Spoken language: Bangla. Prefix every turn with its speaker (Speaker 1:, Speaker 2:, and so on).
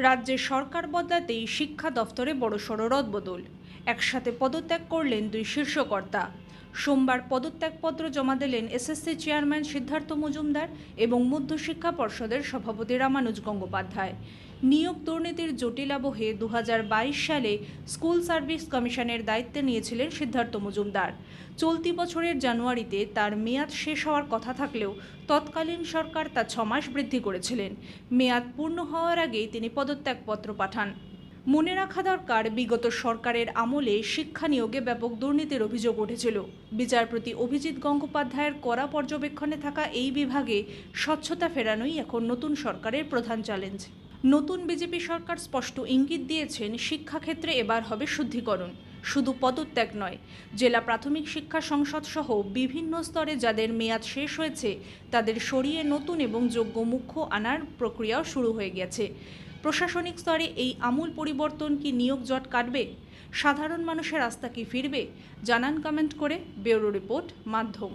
Speaker 1: রাজ্যের সরকার বদলাতেই শিক্ষা দফতরে বড়সড় রদবদল। একসাথে পদত্যাগ করলেন দুই শীর্ষকর্তা। সোমবার পদত্যাগপত্র জমা দিলেন এসএসসি চেয়ারম্যান সিদ্ধার্থ মজুমদার এবং মধ্যশিক্ষা পর্ষদের সভাপতি রামানুজ গঙ্গোপাধ্যায়। নিয়োগ দুর্নীতির জটিলাবহে 2022 সালে স্কুল সার্ভিস কমিশনের দায়িত্বে নিয়েছিলেন সিদ্ধার্থ মজুমদার। চলতি বছরের জানুয়ারিতে তার মেয়াদ শেষ হওয়ার কথা থাকলেও তৎকালীন সরকার তা 6 মাস বৃদ্ধি করেছিলেন। মেয়াদ পূর্ণ হওয়ার আগেই তিনি পদত্যাগপত্র পাঠান। মনে রাখা দরকার, বিগত সরকারের আমলে শিক্ষা নিয়োগে ব্যাপক দুর্নীতির অভিযোগ উঠেছিল। বিচারপতি অভিজিৎ গঙ্গোপাধ্যায়ের কড়া পর্যবেক্ষণে থাকা এই বিভাগে স্বচ্ছতা ফেরানোই এখন নতুন সরকারের প্রধান চ্যালেঞ্জ। নতুন বিজেপি সরকার স্পষ্ট ইঙ্গিত দিয়েছেন, শিক্ষাক্ষেত্রে এবার হবে শুদ্ধিকরণ। শুধু পদত্যাগ নয়, জেলা প্রাথমিক শিক্ষা সংসদ সহ বিভিন্ন স্তরে যাদের মেয়াদ শেষ হয়েছে তাদের সরিয়ে নতুন এবং যোগ্য মুখ্য আনার প্রক্রিয়াও শুরু হয়ে গেছে। প্রশাসনিক স্তরে এই আমূল পরিবর্তন কি নিয়োগ জট কাটবে? সাধারণ মানুষের আস্থা কি ফিরবে? জানান কমেন্ট করে। ব্যুরো রিপোর্ট, মাধ্যম।